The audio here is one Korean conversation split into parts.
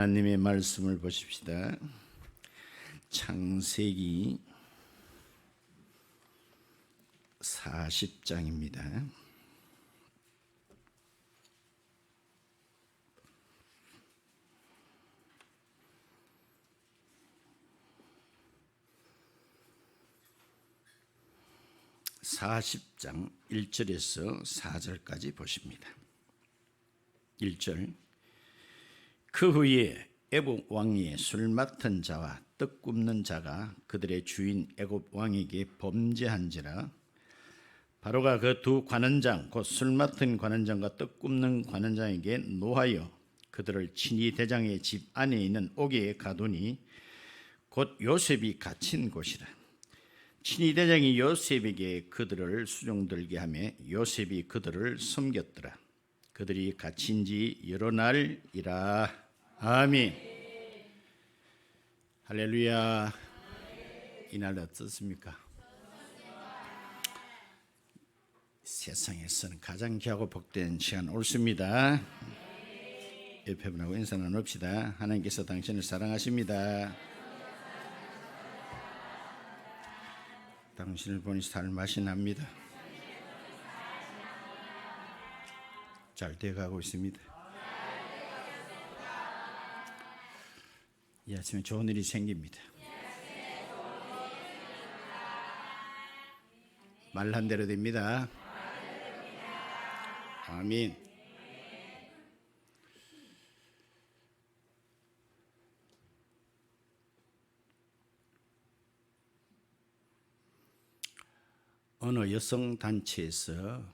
하나님의 말씀을 보십시다. 창세기 40장입니다. (40장) 1절에서 4절까지 보십니다. 1절. 그 후에 애굽 왕위에 술 맡은 자와 떡 굽는 자가 그들의 주인 애굽 왕에게 범죄한지라. 바로가 그 두 관원장 곧 술 맡은 관원장과 떡 굽는 관원장에게 노하여 그들을 친히 대장의 집 안에 있는 옥에 가두니 곧 요셉이 갇힌 곳이라. 친히 대장이 요셉에게 그들을 수종들게 하며 요셉이 그들을 섬겼더라. 그들이 갇힌 지 여러 날이라. 아멘. 할렐루야. 이날 어떻습니까? 세상에서는 가장 귀하고 복된 시간 옳습니다. 옆에 분하고 인사 나눕시다. 하나님께서 당신을 사랑하십니다. 당신을 보니 살맛이 납니다. 잘 돼가고 있습니다. 이 아침에 좋은 일이 생깁니다. 말한 대로 됩니다. 아멘. 어느 여성 단체에서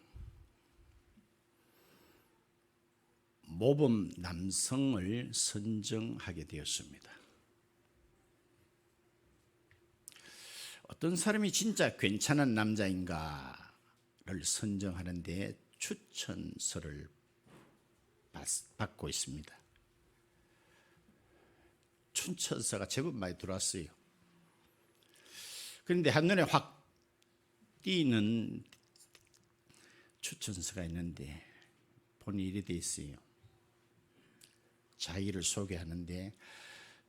모범 남성을 선정하게 되었습니다. 어떤 사람이 진짜 괜찮은 남자인가를 선정하는데 추천서를 받고 있습니다. 추천서가 제법 많이 들어왔어요. 그런데 한눈에 확 띄는 추천서가 있는데 보니 이래 돼 있어요. 자기를 소개하는데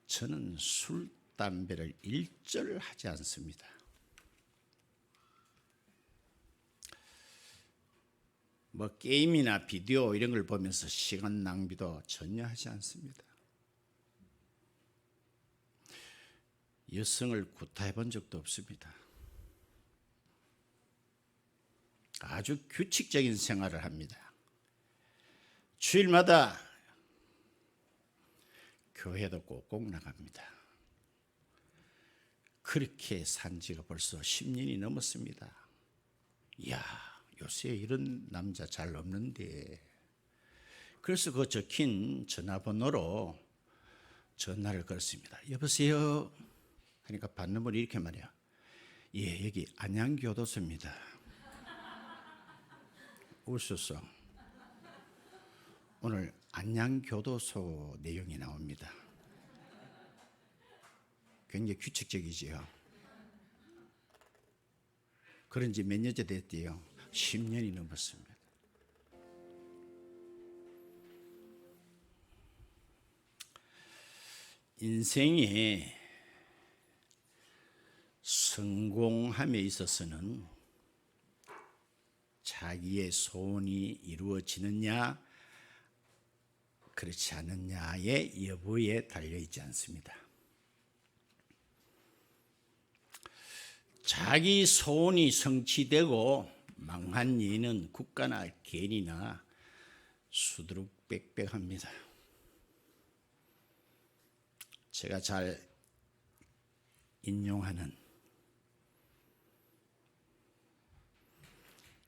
저는 술, 담배를 일절하지 않습니다. 뭐 게임이나 비디오 이런 걸 보면서 시간 낭비도 전혀 하지 않습니다. 여성을 구타해 본 적도 없습니다. 아주 규칙적인 생활을 합니다. 주일마다 교회도 꼭꼭 나갑니다. 그렇게 산 지가 벌써 10년이 넘었습니다. 이야, 요새 이런 남자 잘 없는데. 그래서 그 적힌 전화번호로 전화를 걸었습니다. 여보세요? 하니까 받는 분이 이렇게 말해요. 예, 여기 안양교도소입니다. 웃었어. 오늘 안양교도소 내용이 나옵니다. 굉장히 규칙적이지요. 그런 지 몇 년째 됐대요. 10년이 넘었습니다. 인생에 성공함에 있어서는 자기의 소원이 이루어지느냐 그렇지 않느냐의 여부에 달려있지 않습니다. 자기 소원이 성취되고 망한 예는 국가나 개인이나 수두룩빽빽합니다. 제가 잘 인용하는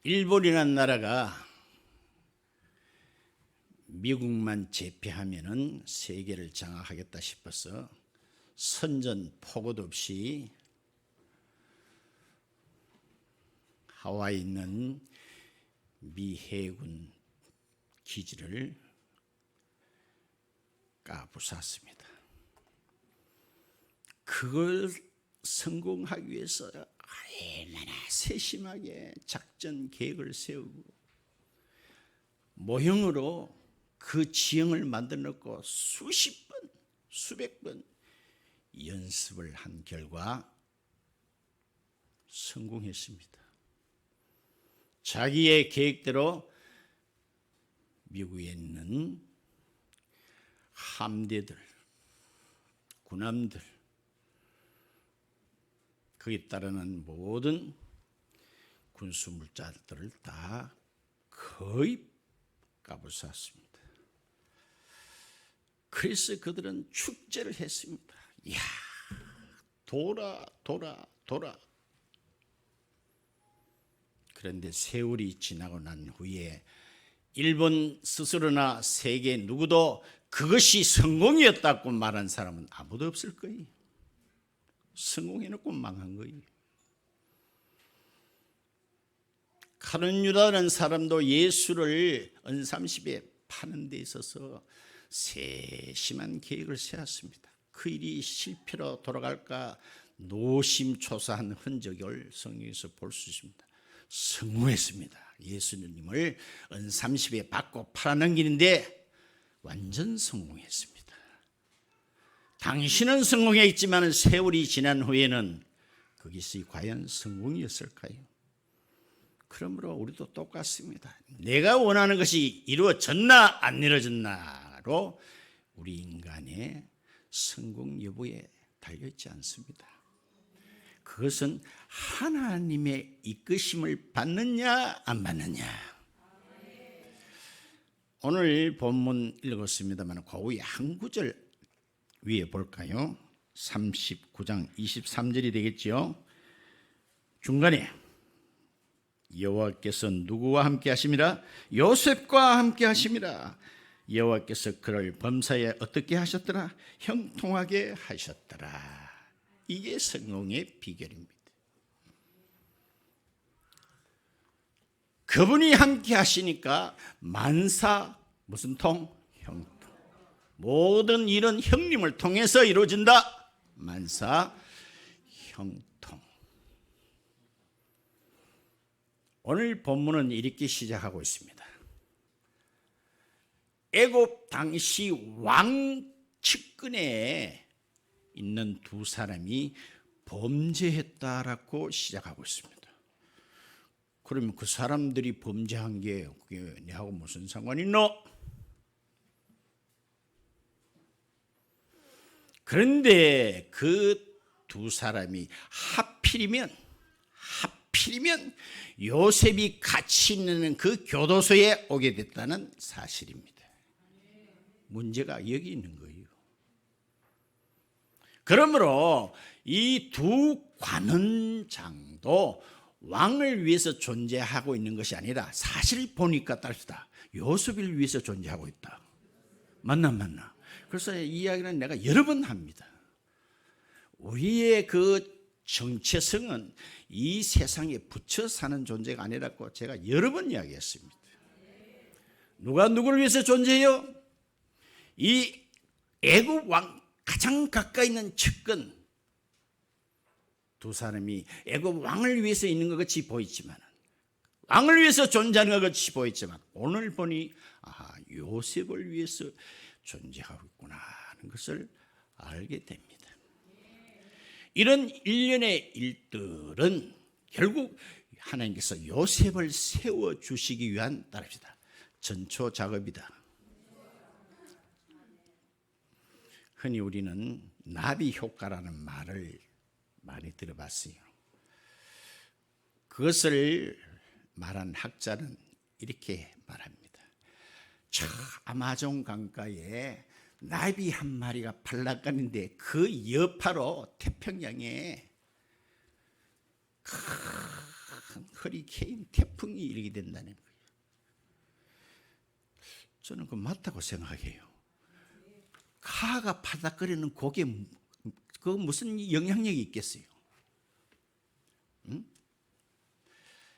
일본이라는 나라가 미국만 제패하면은 세계를 장악하겠다 싶어서 선전포고도 없이 하와이에 있는 미 해군 기지를 까부쌌습니다. 그걸 성공하기 위해서 얼마나 세심하게 작전 계획을 세우고 모형으로 그 지형을 만들어 놓고 수십 번 수백 번 연습을 한 결과 성공했습니다. 자기의 계획대로 미국에 있는 함대들, 군함들, 거기에 따르는 모든 군수물자들을 다 거의 까부쌌습니다. 그래서 그들은 축제를 했습니다. 이야, 돌아. 그런데 세월이 지나고 난 후에 일본 스스로나 세계 누구도 그것이 성공이었다고 말한 사람은 아무도 없을 거예요. 성공해놓고 망한 거예요. 카른 유다라는 사람도 예수를 언삼십에 파는 데 있어서 세심한 계획을 세웠습니다. 그 일이 실패로 돌아갈까 노심초사한 흔적을 성경에서 볼 수 있습니다. 성공했습니다. 예수님을 언삼십에 받고 팔아넘기는데 완전 성공했습니다. 당신은 성공했지만 세월이 지난 후에는 그것이 과연 성공이었을까요? 그러므로 우리도 똑같습니다. 내가 원하는 것이 이루어졌나 안 이루어졌나로 우리 인간의 성공 여부에 달려있지 않습니다. 그것은 하나님의 이끄심을 받느냐 안 받느냐. 오늘 본문 읽었습니다만 그 위에 한 구절 위에 볼까요? 39장 23절이 되겠죠. 중간에 여호와께서 누구와 함께 하심이라? 요셉과 함께 하심이라. 여호와께서 그를 범사에 어떻게 하셨더라? 형통하게 하셨더라. 이게 성공의 비결입니다. 그분이 함께 하시니까 만사 무슨 통? 형통. 모든 일은 형님을 통해서 이루어진다. 만사 형통. 오늘 본문은 이렇게 시작하고 있습니다. 애굽 당시 왕 측근에 있는 두 사람이 범죄했다라고 시작하고 있습니다. 그러면 그 사람들이 범죄한 게 그게 내하고 무슨 상관이 있노? 그런데 그 두 사람이 하필이면 요셉이 같이 있는 그 교도소에 오게 됐다는 사실입니다. 문제가 여기 있는 거예요. 그러므로 이 두 관원장도 왕을 위해서 존재하고 있는 것이 아니라 사실 보니까 따릅시다. 요셉을 위해서 존재하고 있다. 맞나? 그래서 이 이야기는 내가 여러 번 합니다. 우리의 그 정체성은 이 세상에 붙여 사는 존재가 아니라고 제가 여러 번 이야기했습니다. 누가 누구를 위해서 존재해요? 이 애굽 왕 가장 가까이 있는 측근 두 사람이 애굽 왕을 위해서 있는 것 같이 보이지만, 왕을 위해서 존재하는 것 같이 보이지만 오늘 보니 요셉을 위해서 존재하고 있구나 하는 것을 알게 됩니다. 이런 일련의 일들은 결국 하나님께서 요셉을 세워주시기 위한 따릅시다. 전초 작업이다. 흔히 우리는 나비 효과라는 말을 많이 들어봤어요. 그것을 말한 학자는 이렇게 말합니다. 저 아마존 강가에 나비 한 마리가 발락가는데 그 여파로 태평양에 큰 허리케인 태풍이 일게 된다는 거예요. 저는 그거 맞다고 생각해요. 가가 파닥거리는 곡에 그 무슨 영향력이 있겠어요?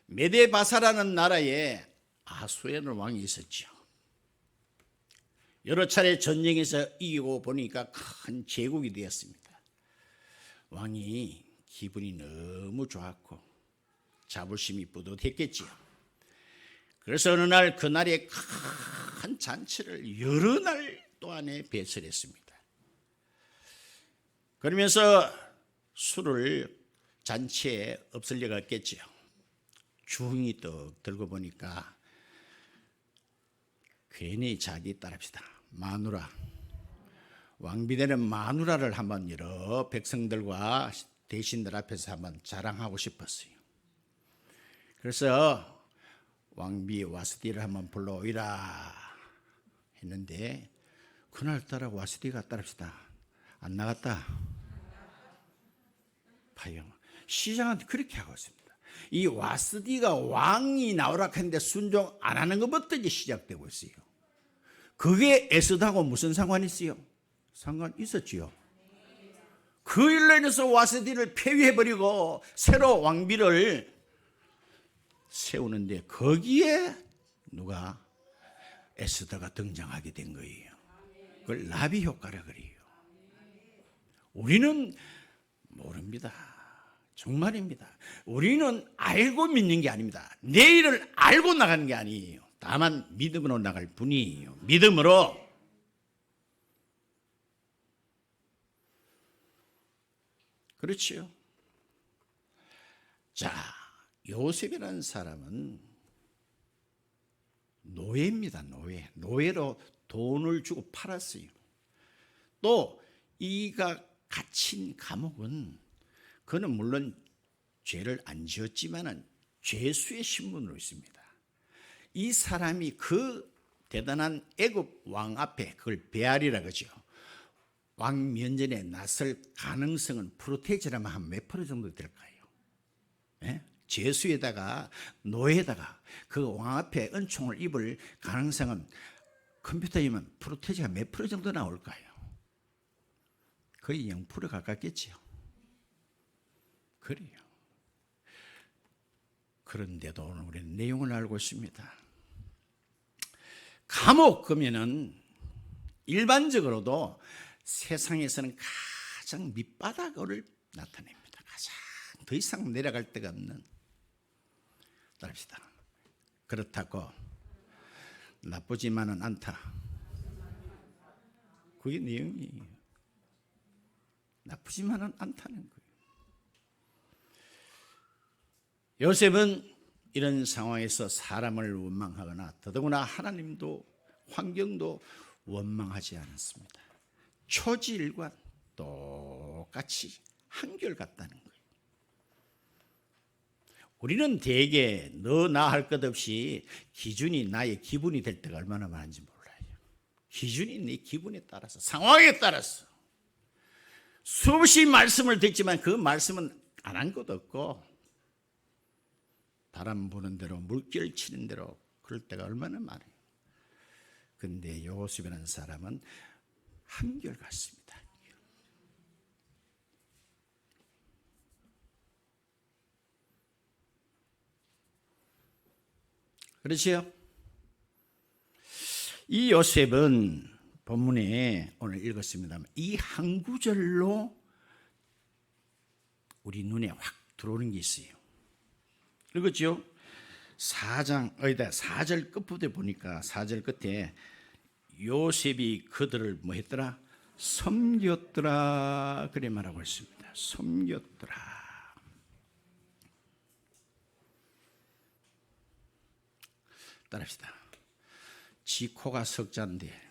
메데바사라는 나라에 아수에르 왕이 있었죠. 여러 차례 전쟁에서 이기고 보니까 큰 제국이 되었습니다. 왕이 기분이 너무 좋았고 자부심이 뿌듯했겠지요. 그래서 어느 날 그날에 큰 잔치를 여러 날 동안에 배설했습니다. 그러면서 술을 잔치에 없을 리가 없겠지요. 주흥이 떡 들고 보니까 괜히 자기 딸합시다. 마누라, 왕비되는 마누라를 한번 여러 백성들과 대신들 앞에서 한번 자랑하고 싶었어요. 그래서 왕비 와스디를 한번 불러오이라 했는데 그날따라 와스디가 딸합시다. 안 나갔다. 봐요. 시장한테 그렇게 하고 있습니다. 이 와스디가 왕이 나오라 했는데 순종 안 하는 것부터 이제 시작되고 있어요. 그게 에스더하고 무슨 상관이 있어요? 상관 있었지요. 그 일로 인해서 와스디를 폐위해버리고 새로 왕비를 세우는데 거기에 누가 에스더가 등장하게 된 거예요. 그걸 나비 효과라 그래요. 우리는 모릅니다. 정말입니다. 우리는 알고 믿는 게 아닙니다. 내일을 알고 나가는 게 아니에요. 다만 믿음으로 나갈 뿐이에요. 믿음으로. 그렇지요. 자, 요셉이라는 사람은 노예입니다. 노예로 돈을 주고 팔았어요. 또 이가 갇힌 감옥은 그는 물론 죄를 안 지었지만은 죄수의 신분으로 있습니다. 이 사람이 그 대단한 애굽 왕 앞에 그걸 베알이라 그러죠. 왕 면전에 나설 가능성은 프로테이지라면 한 몇 프로 정도 될까요? 예? 죄수에다가 노예에다가 그 왕 앞에 은총을 입을 가능성은 컴퓨터이면 프로테이지가 몇 프로 정도 나올까요? 거의 0% 가깝겠지요. 그래요. 그런데도 오늘 우리는 내용을 알고 있습니다. 감옥 그러면은 일반적으로도 세상에서는 가장 밑바닥을 나타냅니다. 가장 더 이상 내려갈 데가 없는. 따릅시다. 그렇다고 나쁘지만은 않다. 그게 내용이에요. 나쁘지만은 않다는 거예요. 요셉은 이런 상황에서 사람을 원망하거나 더더구나 하나님도 환경도 원망하지 않았습니다. 초지일관 똑같이 한결같다는 거예요. 우리는 대개 너 나 할 것 없이 기준이 나의 기분이 될 때가 얼마나 많은지 몰라요. 기준이 내 기분에 따라서 상황에 따라서 수없이 말씀을 듣지만 그 말씀은 안 한 것도 없고 바람 부는 대로 물결 치는 대로 그럴 때가 얼마나 많아요. 그런데 요셉이라는 사람은 한결같습니다. 그렇지요? 이 요셉은 본문에 오늘 읽었습니다만 이 한 구절로 우리 눈에 확 들어오는 게 있어요. 읽었죠? 4절 끝부분에 보니까 4절 끝에 요셉이 그들을 뭐 했더라? 섬겼더라 그래 말하고 있습니다. 섬겼더라. 따라합시다. 지 코가 석자인데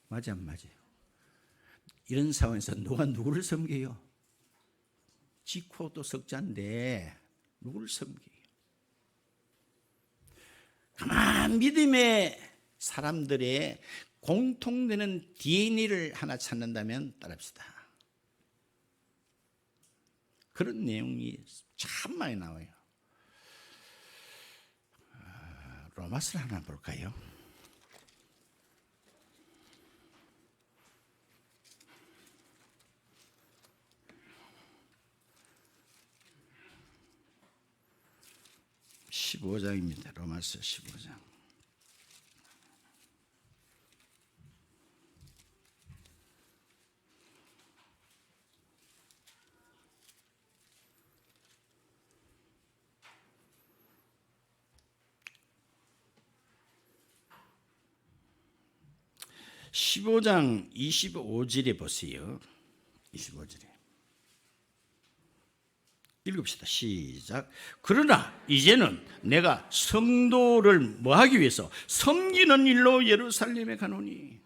맞아 안 맞아요? 이런 상황에서 누가 누구를 섬겨요? 지 코도 석자인데 누구를 섬겨요? 가만 믿음의 사람들의 공통되는 DNA를 하나 찾는다면 따라합시다. 그런 내용이 참 많이 나와요. 로마서를 하나 볼까요? (15장입니다) 로마서 15장. (15장) (25절에) 보세요. 25절에 읽읍시다. 시작. 그러나 이제는 내가 성도를 뭐하기 위해서 섬기는 일로 예루살렘에 가노니.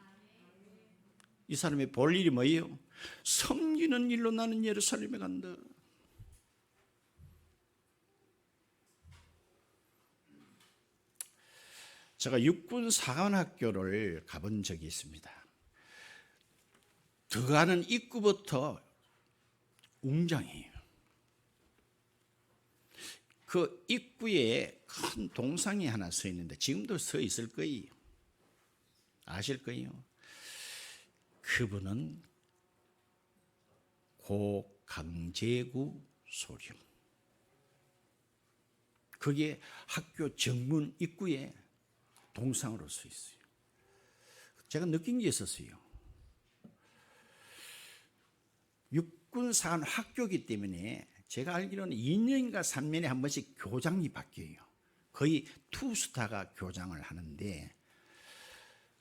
이 사람의 볼 일이 뭐예요? 섬기는 일로 나는 예루살렘에 간다. 제가 육군 사관학교를 가본 적이 있습니다. 들어가는 입구부터 웅장해요. 그 입구에 큰 동상이 하나 서 있는데 지금도 서 있을 거예요. 아실 거예요. 그분은 고 강제구 소령. 그게 학교 정문 입구에 동상으로 서 있어요. 제가 느낀 게 있었어요. 육군사관 학교이기 때문에 제가 알기로는 2년인가 3년에 한 번씩 교장이 바뀌어요. 거의 투스타가 교장을 하는데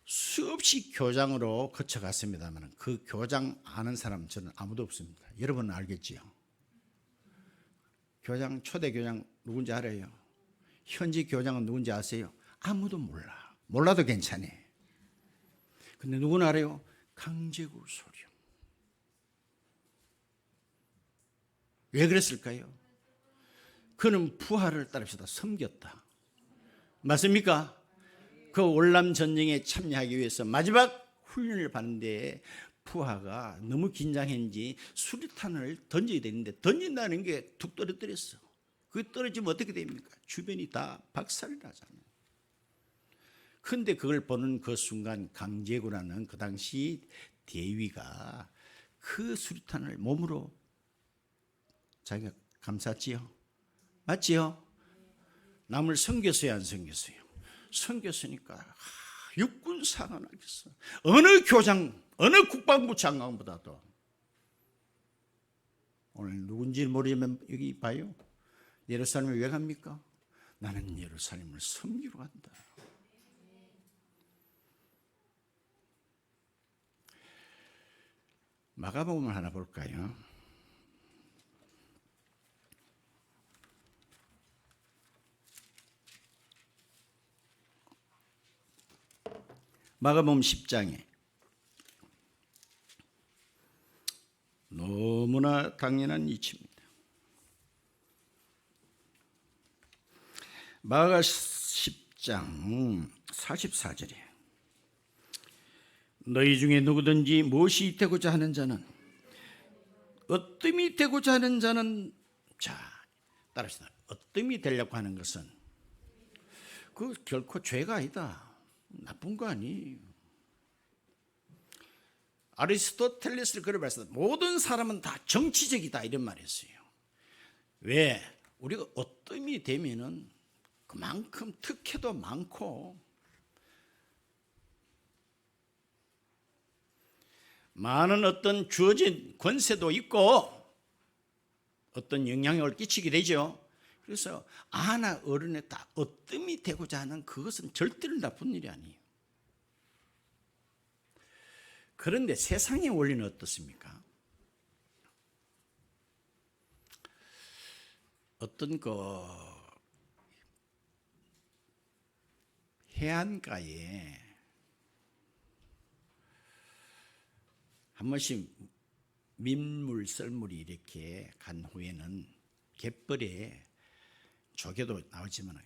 수없이 교장으로 거쳐갔습니다만 그 교장 아는 사람 저는 아무도 없습니다. 여러분은 알겠지요? 교장, 초대 교장 누군지 알아요? 현지 교장은 누군지 아세요? 아무도 몰라. 몰라도 괜찮아. 근데 누구는 알아요? 강제구 소령. 왜 그랬을까요? 그는 부하를 따릅시다. 섬겼다. 맞습니까? 그 월남 전쟁에 참여하기 위해서 마지막 훈련을 받는데 부하가 너무 긴장했는지 수류탄을 던져야 되는데 던진다는 게 툭 떨어뜨렸어. 그게 떨어지면 어떻게 됩니까? 주변이 다 박살이 나잖아요. 그런데 그걸 보는 그 순간 강제구라는 그 당시 대위가 그 수류탄을 몸으로 자기가 감쌌지요? 맞지요? 남을 섬겼어요, 안 섬겼어요? 섬겼으니까 육군 사관하겠어. 어느 교장, 어느 국방부 장관보다도 오늘 누군지 모르지만 여기 봐요. 예루살렘에 왜 갑니까? 나는 예루살렘을 섬기러 간다. 마가복음 하나 볼까요? 마가복음 10장에 너무나 당연한 이치입니다. 마가 10장 44절에 너희 중에 누구든지 무엇이 되고자 하는 자는 어뜸이 되고자 하는 자는 자 따라합시다. 어뜸이 되려고 하는 것은 그 결코 죄가 아니다. 나쁜 거 아니에요. 아리스토텔레스를 그래 말했습니다. 모든 사람은 다 정치적이다 이런 말이었어요. 왜? 우리가 어뜸이 되면은 그만큼 특혜도 많고 많은 어떤 주어진 권세도 있고 어떤 영향력을 끼치게 되죠. 그래서 아나 어른에 다 어뜸이 되고자 하는 그것은 절대로 나쁜 일이 아니에요. 그런데 세상의 원리는 어떻습니까? 어떤 해안가에 한 번씩 민물 썰물이 이렇게 간 후에는 갯벌에 조개도 나오지만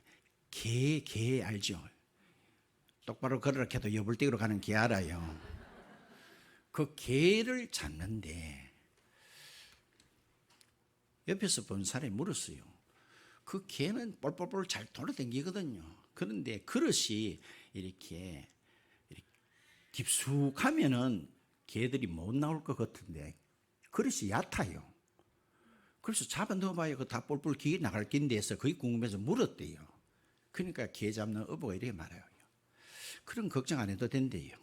개 알죠? 똑바로 걸으라 해도 여불대기로 가는 개 알아요. 그 개를 잡는데 옆에서 본 사람이 물었어요. 그 개는 뻘뻘뻘 잘 돌아다니거든요. 그런데 그릇이 이렇게 깊숙하면은 개들이 못 나올 것 같은데 그릇이 얕아요. 그래서 잡아 넣어봐야 그 다 뿔뿔 기게 나갈 낀데 해서 거의 궁금해서 물었대요. 그러니까 개 잡는 어부가 이렇게 말해요. 그런 걱정 안 해도 된대요.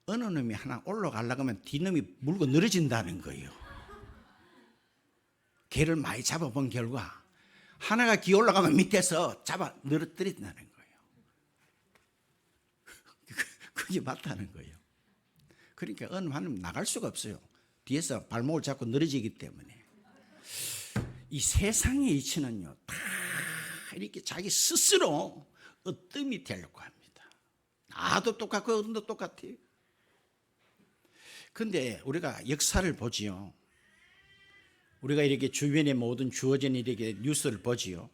어느 놈이 하나 올라가려고 하면 뒤놈이 물고 늘어진다는 거예요. 개를 많이 잡아본 결과 하나가 기어 올라가면 밑에서 잡아 늘어뜨린다는 거예요. 그게 맞다는 거예요. 그러니까 어느 하나는 나갈 수가 없어요. 뒤에서 발목을 잡고 늘어지기 때문에 이 세상의 이치는요 다 이렇게 자기 스스로 으뜸이 되려고 합니다. 나도 똑같고 어른도 똑같아요. 근데 우리가 역사를 보지요. 우리가 이렇게 주변에 모든 주어진 이렇게 뉴스를 보지요.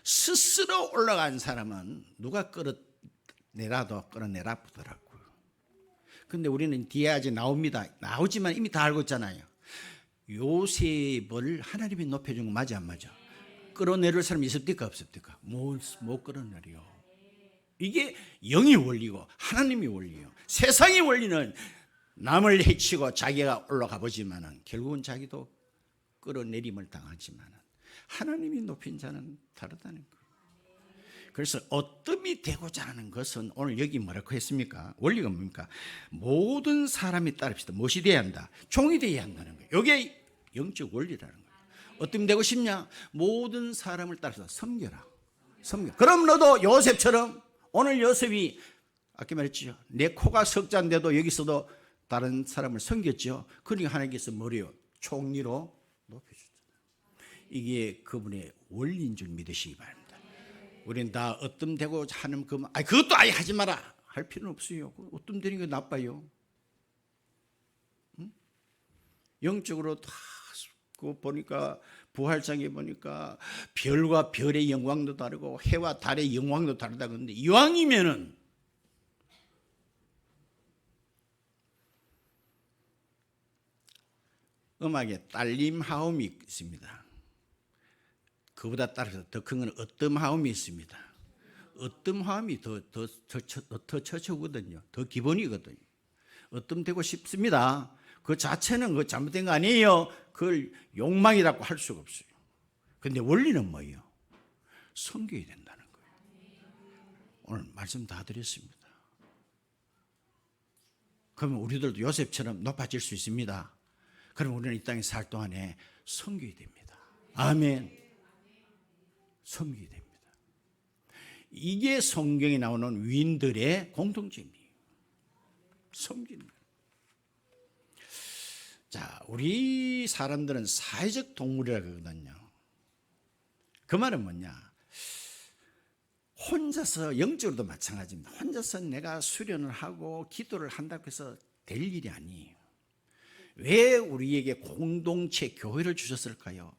스스로 올라간 사람은 누가 끌어내라도 끌어내라 보더라고요. 근데 우리는 뒤에 아직 나오지만 이미 다 알고 있잖아요. 요셉을 하나님이 높여준 거 맞아 안 맞아? 끌어내릴 사람이 있습니까 없습니까? 못 끌어내려. 이게 영의 원리고 하나님의 원리예요. 세상의 원리는 남을 해치고 자기가 올라가 보지만은 결국은 자기도 끌어내림을 당하지만은 하나님이 높인 자는 다르다는 거예요. 그래서 어뜸이 되고자 하는 것은 오늘 여기 뭐라고 했습니까? 원리가 뭡니까? 모든 사람이 따릅시다. 무엇이 돼야 한다? 종이 돼야 한다는 거예요. 이게 영적 원리라는 거예요. 어뜸 되고 싶냐? 모든 사람을 따라서 섬겨라. 그럼 너도 요셉처럼 오늘 요셉이 아까 말했죠. 내 코가 석자인데도 여기서도 다른 사람을 섬겼죠. 그러니까 하나님께서 뭐래요? 총리로 높여주잖아요. 이게 그분의 원리인 줄 믿으시기 바랍니다. 우리는 다 어뜸되고 하는 그것도 아예 하지 마라 할 필요는 없어요. 어뜸되는 게 나빠요. 응? 영적으로 다 보니까 부활장에 보니까 별과 별의 영광도 다르고 해와 달의 영광도 다르다 그러는데 이왕이면은 음악에 딸림하움이 있습니다. 그보다 따라서 더 큰 건 어뜸하움이 있습니다. 어뜸하움이 더 처초거든요. 더 기본이거든요. 어뜸되고 싶습니다. 그 자체는 그 잘못된 거 아니에요. 그걸 욕망이라고 할 수가 없어요. 근데 원리는 뭐예요? 섬겨야 된다는 거예요. 오늘 말씀 다 드렸습니다. 그러면 우리들도 요셉처럼 높아질 수 있습니다. 그럼 우리는 이 땅에 살 동안에 섬겨야 됩니다. 아멘. 섬겨야 됩니다. 이게 성경에 나오는 위인들의 공통점이에요. 섬기는 거예요. 자, 우리 사람들은 사회적 동물이라 그러거든요. 그 말은 뭐냐? 혼자서 영적으로도 마찬가지입니다. 혼자서 내가 수련을 하고 기도를 한다고 해서 될 일이 아니에요. 왜 우리에게 공동체 교회를 주셨을까요?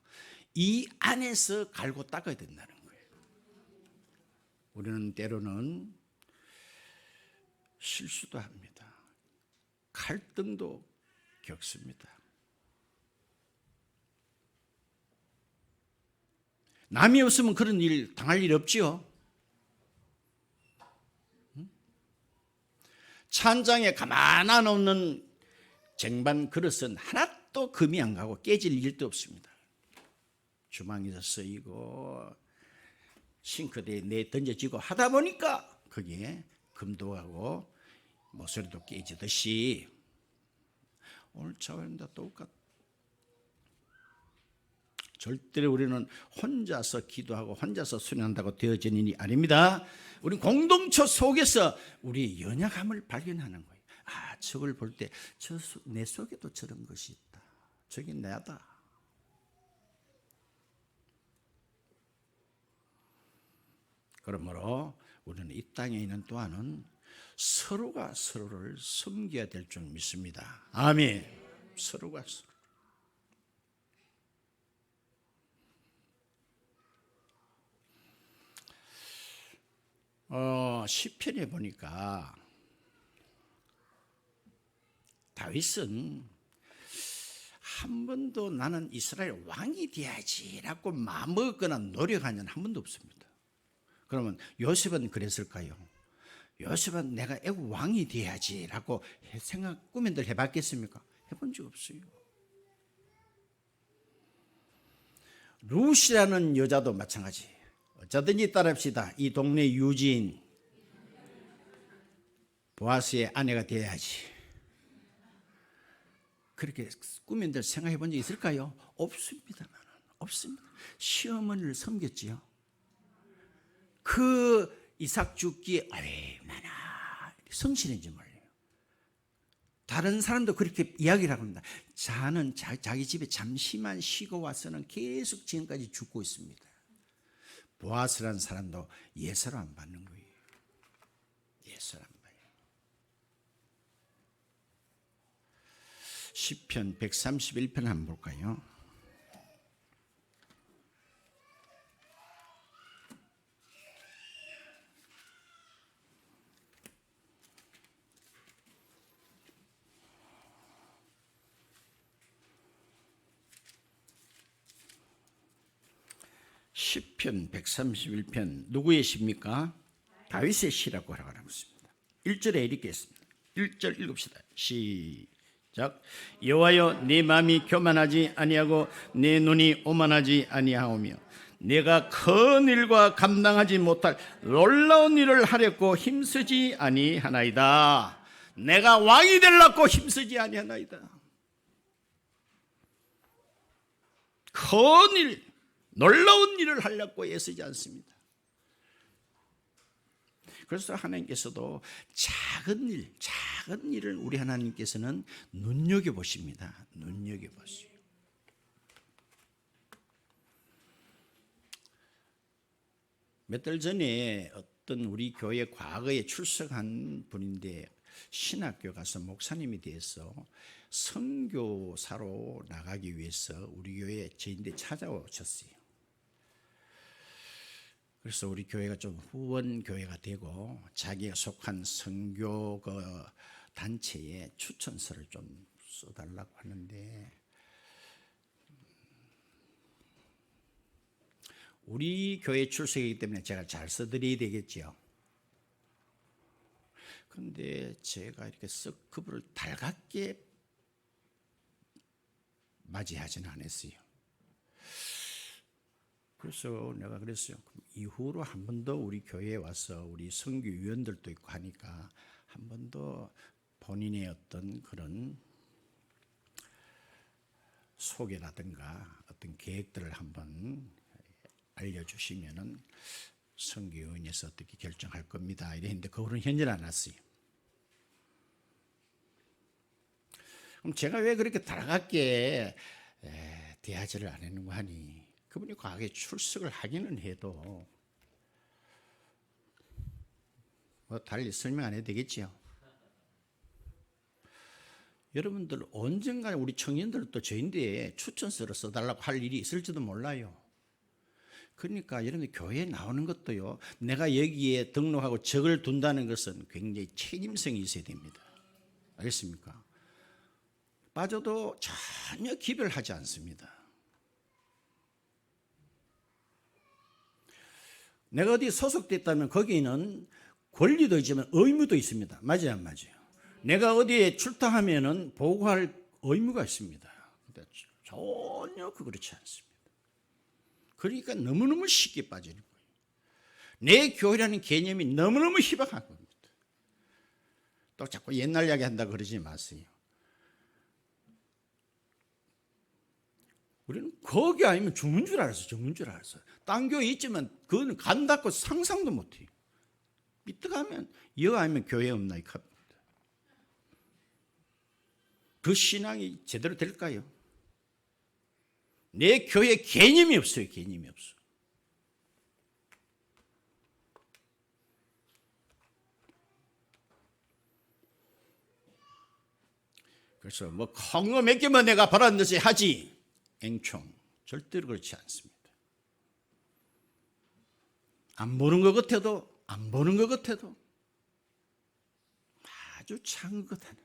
이 안에서 갈고 닦아야 된다는 거예요. 우리는 때로는 실수도 합니다. 갈등도 겪습니다. 남이 없으면 그런 일 당할 일 없지요. 찬장에 가만 안 없는 쟁반 그릇은 하나도 금이 안 가고 깨질 일도 없습니다. 주방에서 쓰이고 싱크대에 내 던져지고 하다 보니까 거기에 금도 가고 모서리도 깨지듯이 오늘 차원입니다. 똑같. 절대로 우리는 혼자서 기도하고 혼자서 수련한다고 되어지는 일이 아닙니다. 우리 공동체 속에서 우리의 연약함을 발견하는 거예요. 아, 저걸 볼 때 내 속에도 저런 것이 있다. 저게 나다. 그러므로 우리는 이 땅에 있는 동안은 서로가 서로를 섬겨야 될 줄 믿습니다. 아멘. 서로가 서로. 시편에 보니까 다윗은 한 번도 나는 이스라엘 왕이 돼야지라고 마음먹거나 노력한 적은 한 번도 없습니다. 그러면 요셉은 그랬을까요? 요셉은 내가 애국 왕이 돼야지라고 생각 꾸면들 해봤겠습니까? 해본 적 없어요. 룻이라는 여자도 마찬가지. 어쩌든지 따릅시다. 이 동네 유지인 보아스의 아내가 돼야지. 그렇게 꾸민들 생각해 본 적 있을까요? 없습니다만, 없습니다. 시어머니를 섬겼지요. 그 이삭 죽기에 얼마나 성실한지 몰라요. 다른 사람도 그렇게 이야기를 합니다. 자는 자기 집에 잠시만 쉬고 와서는 계속 지금까지 죽고 있습니다. 보아스라는 사람도 예사로 안 받는 거예요. 예사로 안 봐요. 시편 131편 한번 볼까요? 시편 131편 누구의 시입니까? 다윗의 시라고 하라고 있습니다. 1절에 이렇게 했습니다. 1절 읽읍시다. 시작. 여호와여, 내 마음이 교만하지 아니하고 내 눈이 오만하지 아니하오며 내가 큰 일과 감당하지 못할 놀라운 일을 하려고 힘쓰지 아니하나이다. 내가 왕이 되려고 힘쓰지 아니하나이다. 큰 일, 놀라운 일을 하려고 애쓰지 않습니다. 그래서 하나님께서도 작은 일을 우리 하나님께서는 눈여겨보십니다. 눈여겨보세요. 몇 달 전에 어떤 우리 교회 과거에 출석한 분인데 신학교 가서 목사님이 돼서 선교사로 나가기 위해서 우리 교회 저인데 찾아오셨어요. 그래서 우리 교회가 좀 후원 교회가 되고 자기가 속한 선교 단체에 추천서를 좀 써달라고 하는데 우리 교회 출석이기 때문에 제가 잘 써드려야 되겠죠. 그런데 제가 이렇게 썩 그분을 달갑게 맞이하지는 않았어요. 그래서 내가 그랬어요. 이후로 한 번 더 우리 교회에 와서 우리 선교위원들도 있고 하니까 한 번 더 본인의 어떤 그런 소개라든가 어떤 계획들을 한번 알려주시면은 선교위원회에서 어떻게 결정할 겁니다. 이랬는데 그분은 현질 안 왔어요. 그럼 제가 왜 그렇게 달갑게 대하지를 안 했는가 하니 그분이 과거에 출석을 하기는 해도 뭐 달리 설명 안 해도 되겠지요. 여러분들 언젠가 우리 청년들도 저인데 추천서를 써달라고 할 일이 있을지도 몰라요. 그러니까 여러분들 교회에 나오는 것도요, 내가 여기에 등록하고 적을 둔다는 것은 굉장히 책임성이 있어야 됩니다. 알겠습니까? 빠져도 전혀 기별하지 않습니다. 내가 어디 소속됐다면 거기는 권리도 있지만 의무도 있습니다. 맞아요, 안 맞아요? 내가 어디에 출타하면은 보고할 의무가 있습니다. 근데 전혀 그렇지 않습니다. 그러니까 너무너무 쉽게 빠지는 거예요. 내 교회라는 개념이 너무너무 희박한 겁니다. 또 자꾸 옛날 이야기 한다고 그러지 마세요. 우리는 거기 아니면 죽는 줄 알았어. 죽는 줄 알았어. 딴 교회 있지만 그거는 간다고 상상도 못해요. 삐딱하면 여 아니면 교회 없나 이 값입니다. 그 신앙이 제대로 될까요? 내 교회 개념이 없어요. 개념이 없어. 그래서 뭐 큰 거 몇 개만 내가 바라는 듯이 하지. 앵총 절대로 그렇지 않습니다. 안 보는 것 같아도 아주 작은 것 하나.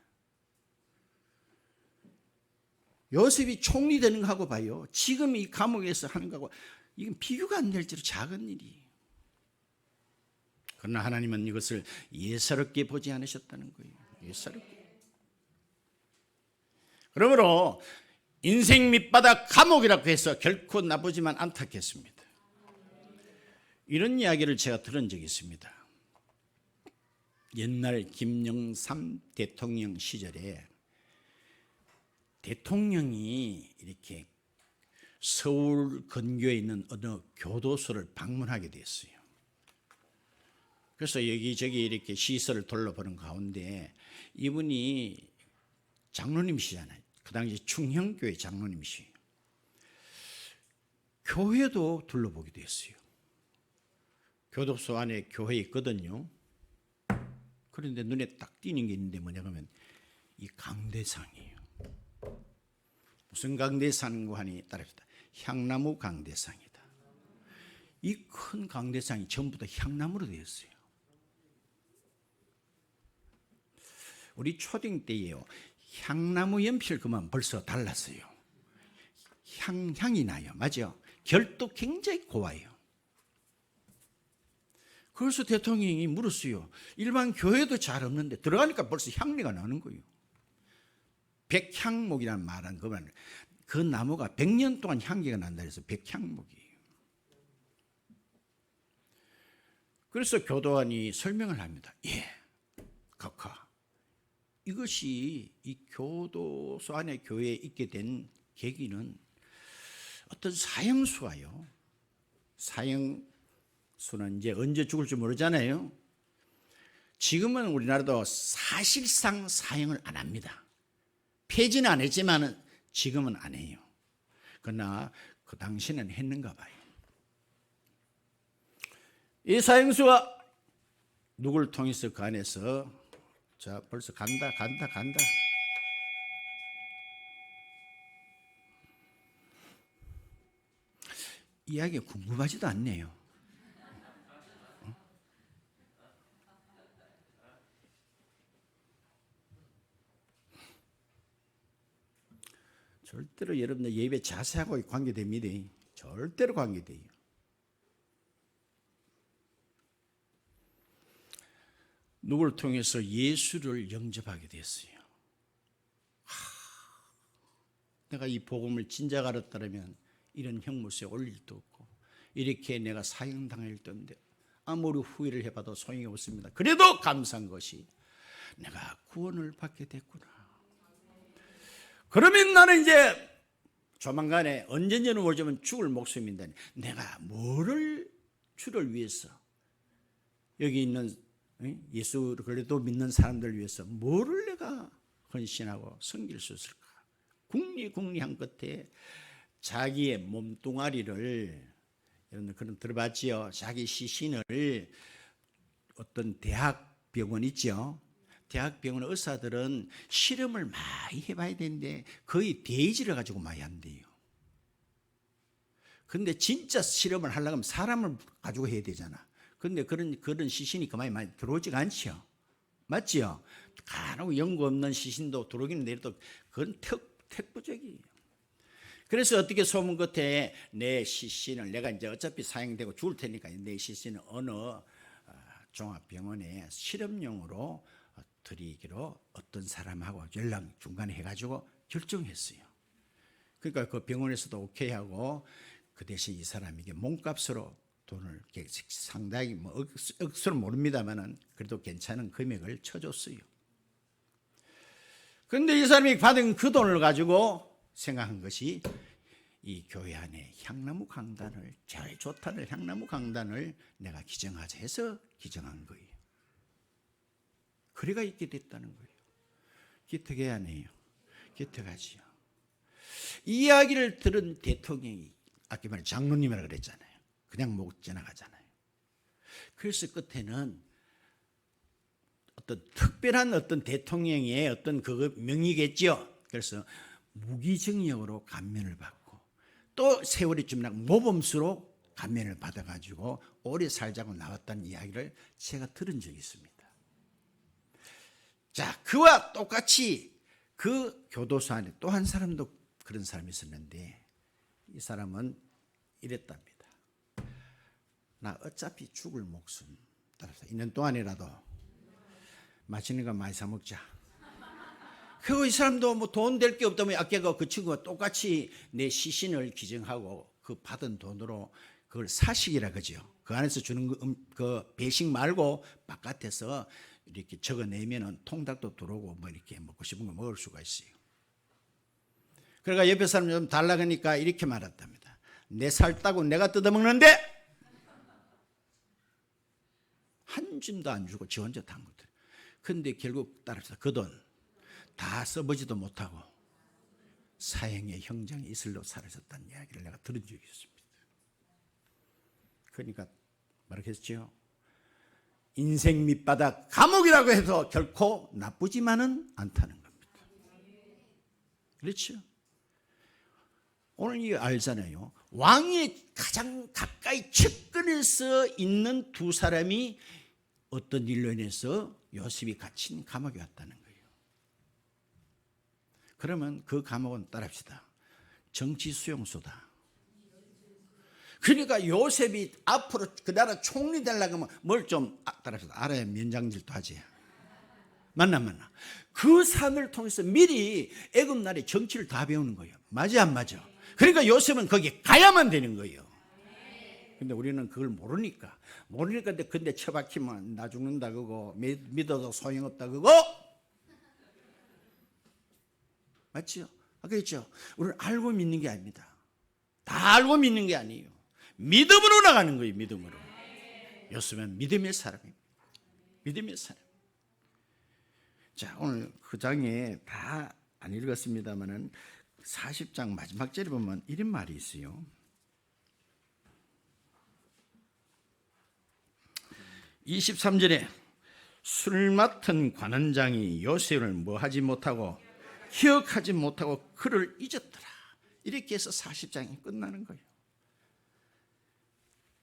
요셉이 총리 되는 거하고 봐요. 지금 이 감옥에서 하는 거하고 이건 비교가 안 될 정도로 작은 일이에요. 그러나 하나님은 이것을 예사롭게 보지 않으셨다는 거예요. 예사롭게. 그러므로 인생 밑바닥 감옥이라고 해서 결코 나쁘지만 않다겠습니다. 이런 이야기를 제가 들은 적이 있습니다. 옛날 김영삼 대통령 시절에 대통령이 이렇게 서울 근교에 있는 어느 교도소를 방문하게 됐어요. 그래서 여기저기 이렇게 시설을 둘러보는 가운데 이분이 장로님이시잖아요. 그 당시 충형교회 장로님이시에요. 교회도 둘러보기도 했어요. 교도소 안에 교회 있거든요. 그런데 눈에 딱 띄는 게 있는데 뭐냐 하면 이 강대상이에요. 무슨 강대상인가 하니 따라합시다. 향나무 강대상이다. 이 큰 강대상이 전부 다 향나무로 되어 있어요. 우리 초딩 때에요. 향나무 연필 그만 벌써 달랐어요. 향이 나요. 맞죠? 결도 굉장히 고와요. 그래서 대통령이 물었어요. 일반 교회도 잘 없는데 들어가니까 벌써 향내가 나는 거예요. 백향목이라는 말은 그 나무가 100년 동안 향기가 난다 해서 백향목이에요. 그래서 교도관이 설명을 합니다. 예, 각하. 이것이 이 교도소 안에 교회에 있게 된 계기는 어떤 사형수가요. 사형수는 이제 언제 죽을지 모르잖아요. 지금은 우리나라도 사실상 사형을 안 합니다. 폐지는 안 했지만 지금은 안 해요. 그러나 그 당시는 했는가 봐요. 이 사형수가 누구를 통해서 그 안에서 자 벌써 간다. 이야기가 궁금하지도 않네요. 절대로 여러분들 예배 자세하고 관계됩니다. 절대로 관계돼요. 누구를 통해서 예수를 영접하게 됐어요. 내가 이 복음을 진작 알았다면 이런 형무소에 올 일도 없고 이렇게 내가 사형당할 일도 없는데 아무리 후회를 해봐도 소용이 없습니다. 그래도 감사한 것이 내가 구원을 받게 됐구나. 그러면 나는 이제 조만간에 언젠지는 모르지만 죽을 목숨인데 내가 뭐를 주를 위해서 여기 있는 예수를 그래도 믿는 사람들 위해서 뭐를 내가 헌신하고 섬길 수 있을까? 궁리한 끝에 자기의 몸뚱아리를 여러분 그런 들어봤지요? 자기 시신을 어떤 대학병원 있죠? 대학병원 의사들은 실험을 많이 해봐야 되는데 거의 돼지를 가지고 많이 한대요. 근데 진짜 실험을 하려면 사람을 가지고 해야 되잖아. 근데 그런 시신이 그만이 많이 들어오지가 않죠. 맞지요? 간혹 연고 없는 시신도 들어오기는 내려도 그건 특부적이에요. 그래서 어떻게 소문 끝에 내 시신을 내가 이제 어차피 사형되고 죽을 테니까 내 시신을 어느 종합병원에 실험용으로 드리기로 어떤 사람하고 연락 중간에 해가지고 결정했어요. 그러니까 그 병원에서도 오케이 하고 그 대신 이 사람에게 몸값으로 돈을 상당히 뭐 억수로 모릅니다만은 그래도 괜찮은 금액을 쳐줬어요. 그런데 이 사람이 받은 그 돈을 가지고 생각한 것이 이 교회 안에 향나무 강단을 제일 좋다는 향나무 강단을 내가 기증하자 해서 기증한 거예요. 그래가 있게 됐다는 거예요. 기특해 아니에요. 기특하지요. 이 이야기를 들은 대통령이 아까 말한 장로님이라 그랬잖아요. 그냥 못 지나가잖아요. 그래서 끝에는 어떤 특별한 어떤 대통령의 어떤 그 명의겠죠. 그래서 무기징역으로 감면을 받고 또 세월이 좀 나고 모범수로 감면을 받아가지고 오래 살자고 나왔다는 이야기를 제가 들은 적이 있습니다. 자, 그와 똑같이 그 교도소 안에 또 한 사람도 그런 사람이 있었는데 이 사람은 이랬답니다. 나 어차피 죽을 목숨 따라서 있는 동안이라도 맛있는 거 많이 사 먹자. 그리고 이 사람도 뭐 돈 될 게 없다면 아까 그 친구가 똑같이 내 시신을 기증하고 그 받은 돈으로 그걸 사식이라 그죠. 그 안에서 주는 그 배식 말고 바깥에서 이렇게 적어내면은 통닭도 들어오고 뭐 이렇게 먹고 싶은 거 먹을 수가 있어요. 그러니까 옆에 사람 좀 달라 그러니까 이렇게 말했답니다. 내 살 따고 내가 뜯어먹는데 한 줌도 안 주고 지 혼자 단 것들. 근데 결국 따라서 그 돈 다 써보지도 못하고 사형의 형장이 이슬로 사라졌다는 이야기를 내가 들은 적이 있습니다. 그러니까 말했죠. 인생 밑바닥 감옥이라고 해도 결코 나쁘지만은 않다는 겁니다. 그렇죠? 오늘 이거 알잖아요. 왕이 가장 가까이 측근에서 있는 두 사람이 어떤 일로 인해서 요셉이 갇힌 감옥에 왔다는 거예요. 그러면 그 감옥은 따라합시다. 정치 수용소다. 그러니까 요셉이 앞으로 그 나라 총리 되려고 하면 뭘 좀 따라합시다. 알아야 면장질도 하지. 맞나? 그 산을 통해서 미리 애굽 나라의 정치를 다 배우는 거예요. 맞아 안 맞아? 그러니까 요셉은 거기 가야만 되는 거예요. 근데 우리는 그걸 모르니까 근데 처박히면 나 죽는다 그거 믿어도 소용없다 그거 맞죠? 그렇죠? 우리는 알고 믿는 게 아닙니다. 다 알고 믿는 게 아니에요. 믿음으로 나가는 거예요. 믿음으로. 요셉은 믿음의 사람입니다. 믿음의 사람. 자, 오늘 그 장에 다 안 읽었습니다만은 40장 마지막 절에 보면 이런 말이 있어요. 23절에 술 맡은 관원장이 요셉을 뭐하지 못하고 기억하지 못하고 그를 잊었더라. 이렇게 해서 40장이 끝나는 거예요.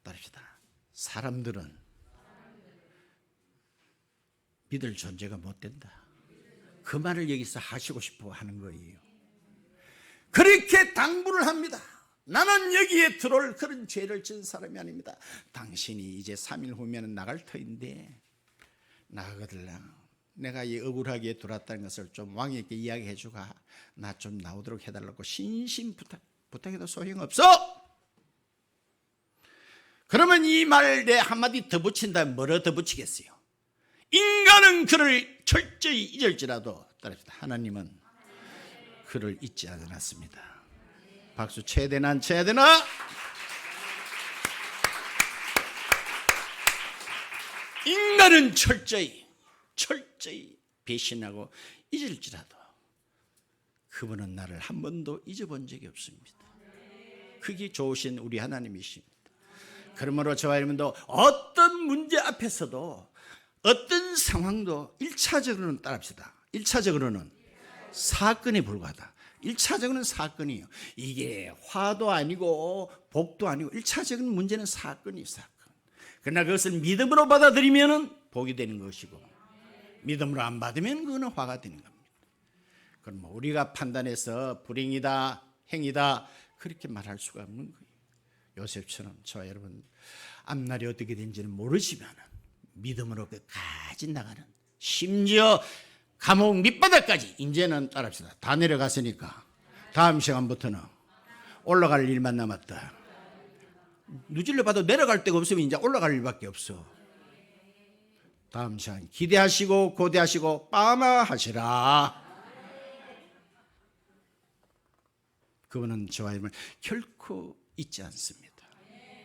따릅시다. 사람들은 믿을 존재가 못 된다. 그 말을 여기서 하시고 싶어 하는 거예요. 그렇게 당부를 합니다. 나는 여기에 들어올 그런 죄를 지은 사람이 아닙니다. 당신이 이제 3일 후면 나갈 터인데 나가거들라. 내가 이 억울하게 들어왔다는 것을 좀 왕에게 이야기해 주가 나 좀 나오도록 해달라고 신신 부탁해도 소용없어. 그러면 이 말 내 한마디 더 붙인다면 뭐로 더 붙이겠어요? 인간은 그를 철저히 잊을지라도 따릅시다. 하나님은 그를 잊지 않았습니다. 박수 쳐야 되나 안 쳐야 되나? 인간은 철저히 배신하고 잊을지라도 그분은 나를 한 번도 잊어본 적이 없습니다. 그게 좋으신 우리 하나님이십니다. 그러므로 저와 여러분도 어떤 문제 앞에서도 어떤 상황도 1차적으로는 따라합시다. 1차적으로는 사건에 불과하다. 1차적으로는 사건이에요. 이게 화도 아니고 복도 아니고 1차적인 문제는 사건이에요. 사건. 그러나 그것을 믿음으로 받아들이면 복이 되는 것이고 믿음으로 안 받으면 그거는 화가 되는 겁니다. 그럼 우리가 판단해서 불행이다 행이다 그렇게 말할 수가 없는 거예요. 요셉처럼 저와 여러분 앞날이 어떻게 되는지는 모르지만 믿음으로 끝까지 나가는 심지어 감옥 밑바닥까지 이제는 따라합시다. 다 내려갔으니까 다음 시간부터는 올라갈 일만 남았다. 누질러 봐도 내려갈 데가 없으면 이제 올라갈 일밖에 없어. 다음 시간 기대하시고 고대하시고 빠마하시라. 그분은 저와 여러분을 결코 잊지 않습니다.